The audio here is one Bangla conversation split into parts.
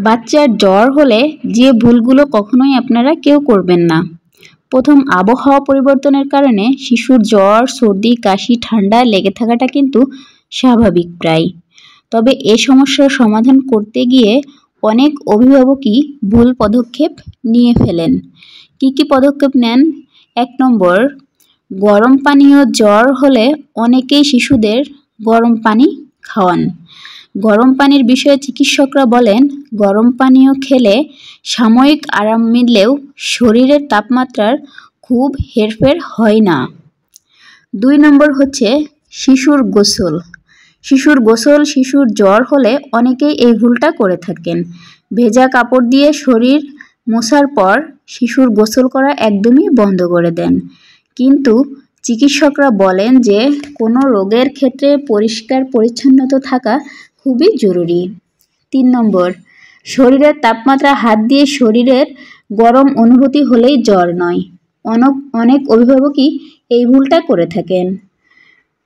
বাচ্চার জ্বর হলে যে ভুলগুলো কখনোই আপনারা কেউ করবেন না। প্রথম, আবহাওয়া পরিবর্তনের কারণে শিশুর জ্বর, সর্দি, কাশি, ঠান্ডা লেগে থাকাটা কিন্তু স্বাভাবিক প্রায়। তবে এ সমস্যার সমাধান করতে গিয়ে অনেক অভিভাবকই ভুল পদক্ষেপ নিয়ে ফেলেন। কি কি পদক্ষেপ নেন? ১ নম্বর, গরম পানীয় জ্বর হলে অনেকেই শিশুদের গরম পানি খাওয়ান। গরম পানির বিষয়ে চিকিৎসকরা বলেন, গরম পানীয় খেলে সাময়িক আরাম মিললেও শরীরের তাপমাত্রার খুব হেরফের হয় না। ২ নম্বর হচ্ছে শিশুর গোসল। শিশুর জ্বর হলে অনেকেই এই ভুলটা করে থাকেন। ভেজা কাপড় দিয়ে শরীর মোছার পর শিশুর গোসল করা একদমই বন্ধ করে দেন। কিন্তু চিকিৎসকরা বলেন যে কোনো রোগের ক্ষেত্রে পরিষ্কার পরিচ্ছন্নতা থাকা খুবই জরুরি। ৩ নম্বর, শরীরের তাপমাত্রা হাত দিয়ে শরীরের গরম অনুভূতি হলেই জ্বর নয়। অনেক অভিভাবকই এই ভুলটা করে থাকেন।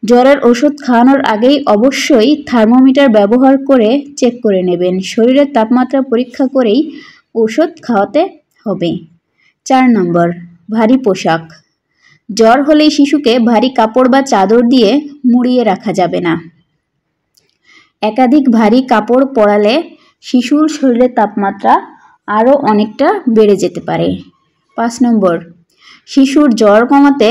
জ্বরের ওষুধ খাওয়ানোর আগেই অবশ্যই থার্মোমিটার ব্যবহার করে চেক করে নেবেন। শরীরের তাপমাত্রা পরীক্ষা করেই ওষুধ খাওয়াতে হবে। ৪ নম্বর, ভারী পোশাক। জ্বর হলেই শিশুকে ভারী কাপড় বা চাদর দিয়ে মুড়িয়ে রাখা যাবে না। একাধিক ভারী কাপড় পরালে শিশুর শরীরের তাপমাত্রা আরও অনেকটা বেড়ে যেতে পারে। ৫ নম্বর, শিশুর জ্বর কমাতে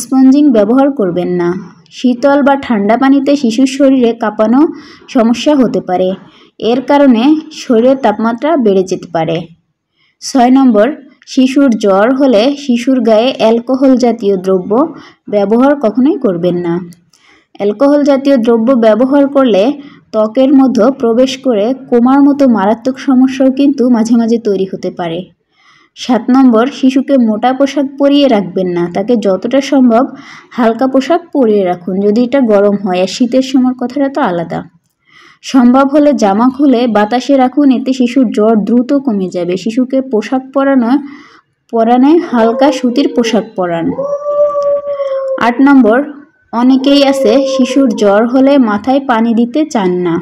স্পঞ্জিং ব্যবহার করবেন না। শীতল বা ঠান্ডা পানিতে শিশুর শরীরে কাঁপানো সমস্যা হতে পারে। এর কারণে শরীরের তাপমাত্রা বেড়ে যেতে পারে। ৬ নম্বর, শিশুর জ্বর হলে শিশুর গায়ে অ্যালকোহল জাতীয় দ্রব্য ব্যবহার কখনোই করবেন না। অ্যালকোহল জাতীয় দ্রব্য ব্যবহার করলে ত্বকের মধ্যে প্রবেশ করে কোমার মতো মারাত্মক সমস্যাও কিন্তু মাঝে মাঝে তৈরি হতে পারে। ৭ নম্বর, শিশুকে মোটা পোশাক পরিয়ে রাখবেন না। তাকে যতটা সম্ভব হালকা পোশাক পরিয়ে রাখুন, যদি এটা গরম হয়। আর শীতের সময় কথাটা তো আলাদা। সম্ভব হলে জামা খুলে বাতাসে রাখুন, এতে শিশুর জ্বর দ্রুত কমে যাবে। শিশুকে পোশাক পরানে হালকা সুতির পোশাক পরান। ৮ নম্বর, অনেকেই আছে শিশুর জ্বর হলে মাথায় পানি দিতে চান না।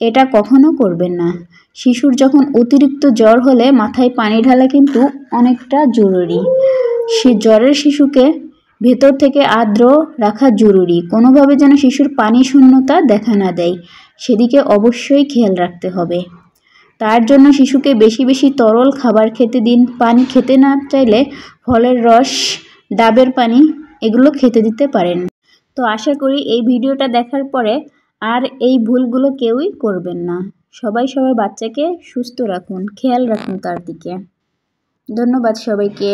এটা কখনো করবেন না। শিশুর যখন অতিরিক্ত জ্বর হলে মাথায় পানি ঢালা কিন্তু অনেকটা জরুরি। জ্বরের শিশুকে ভেতর থেকে আর্দ্র রাখা জরুরি। কোনোভাবে যেন শিশুর পানি শূন্যতা দেখা না দেয়, সেদিকে অবশ্যই খেয়াল রাখতে হবে। তার জন্য শিশুকে বেশি বেশি তরল খাবার খেতে দিন। পানি খেতে না চাইলে ফলের রস, ডাবের পানি এগুলো খেতে দিতে পারেন। তো আশা করি এই ভিডিওটা দেখার পরে আর এই ভুলগুলো কেউই করবেন না। সবাই সবার বাচ্চাকে সুস্থ রাখুন, খেয়াল রাখুন তার দিকে। ধন্যবাদ সবাইকে।